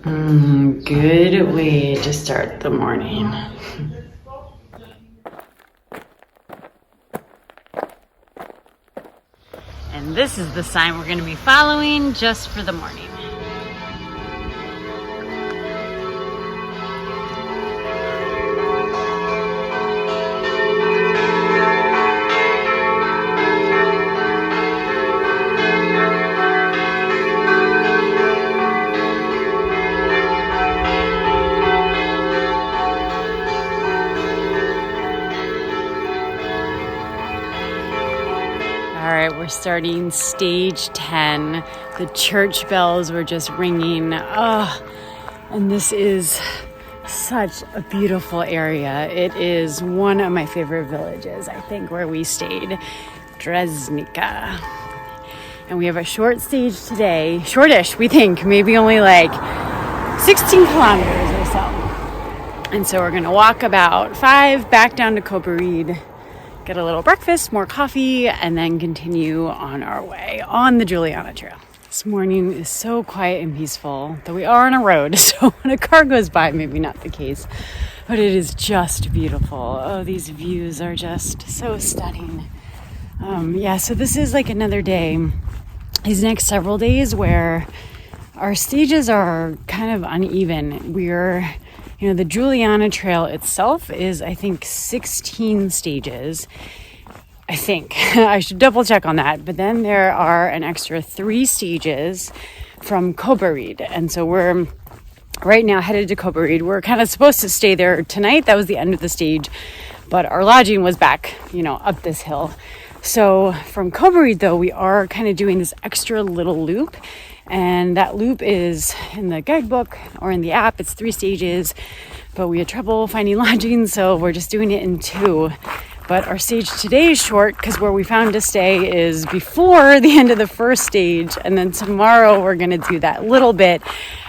Good way to start the morning. And this is the sign we're going to be following just for the morning. All right, we're starting stage 10. The church bells were just ringing. And this is such a beautiful area. It is one of my favorite villages, I think, where we stayed, Dreznica. And we have a short stage today, shortish, we think, maybe only like 16 kilometers or so. And so we're gonna walk about 5 back down to Kobarid, get a little breakfast, more coffee, and then continue on our way on the Juliana Trail. This morning is so quiet and peaceful, though we are on a road, so when a car goes by, maybe not the case, but it is just beautiful. Oh, these views are just so stunning. So this is like another day, these next several days, where our stages are kind of uneven. The Juliana Trail itself is, I think, 16 stages. I think. I should double check on that. But then there are an extra 3 stages from Kobarid. And so we're right now headed to Kobarid. We're kind of supposed to stay there tonight. That was the end of the stage. But our lodging was back, up this hill. So from Kobarid, though, we are kind of doing this extra little loop. And that loop is in the guidebook or in the app. It's 3 stages, but we had trouble finding lodging, so we're just doing it in 2. But our stage today is short because where we found to stay is before the end of the first stage. And then tomorrow we're going to do that little bit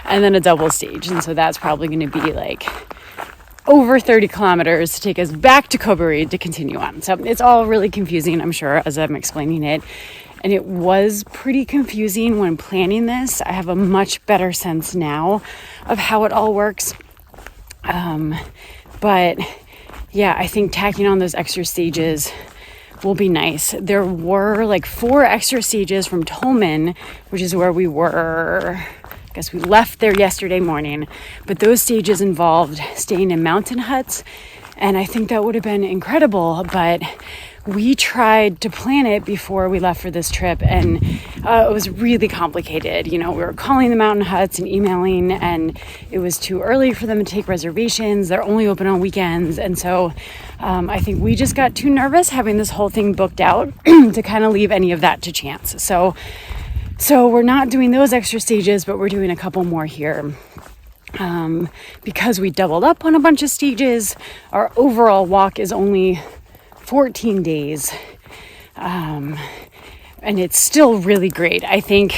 and then a double stage. And so that's probably going to be like over 30 kilometers to take us back to Kobarid to continue on. So it's all really confusing, I'm sure, as I'm explaining it. And it was pretty confusing when planning this. I have a much better sense now of how it all works. But yeah, I think tacking on those extra stages will be nice. There were like 4 extra stages from Tolman, which is where we were. I guess we left there yesterday morning. But those stages involved staying in mountain huts. And I think that would have been incredible. But we tried to plan it before we left for this trip, and it was really complicated. We were calling the mountain huts and emailing, and it was too early for them to take reservations. They're only open on weekends. And so I think we just got too nervous having this whole thing booked out to kind of leave any of that to chance. So we're not doing those extra stages, but we're doing a couple more here. Because we doubled up on a bunch of stages, our overall walk is only 14 days, and it's still really great. I think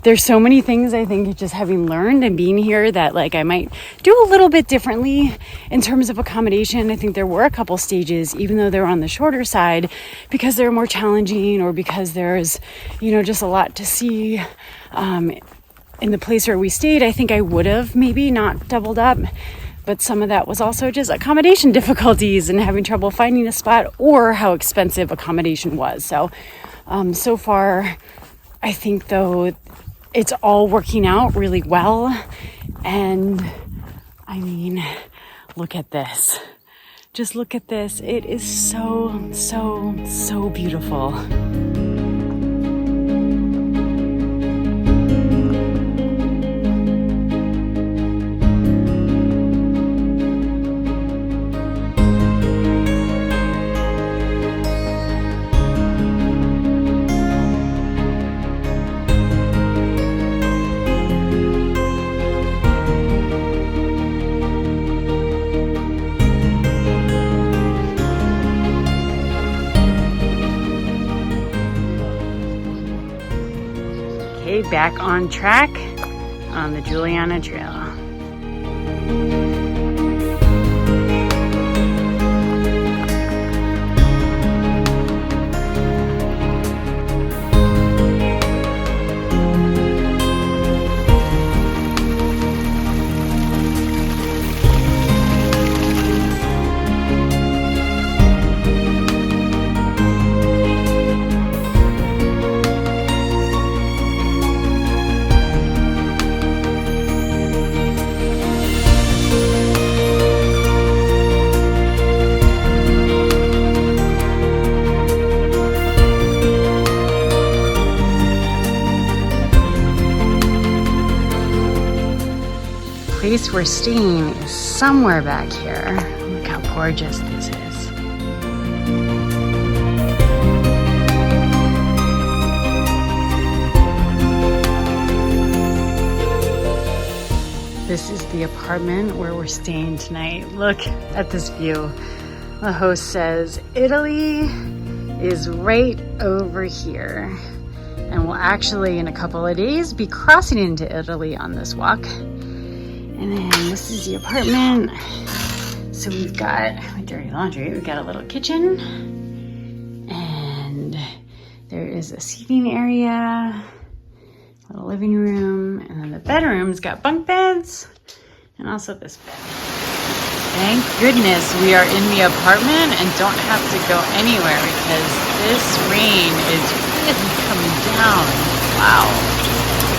there's so many things, I think, just having learned and being here that I might do a little bit differently in terms of accommodation. I think there were a couple stages, even though they're on the shorter side, because they're more challenging or because there's, just a lot to see. In the place where we stayed, I think I would have maybe not doubled up. But some of that was also just accommodation difficulties and having trouble finding a spot or how expensive accommodation was. So far, I think, though, it's all working out really well. And, look at this. Just look at this. It is so, so, so beautiful. Back on track on the Juliana Trail. place we're staying is somewhere back here. Look how gorgeous this is. This is the apartment where we're staying tonight. Look at this view. The host says, Italy is right over here. And we'll actually, in a couple of days, be crossing into Italy on this walk. And then this is the apartment. So we've got my dirty laundry. We've got a little kitchen. And there is a seating area, a little living room. And then the bedroom's got bunk beds and also this bed. Thank goodness we are in the apartment and don't have to go anywhere because this rain is really coming down. Wow.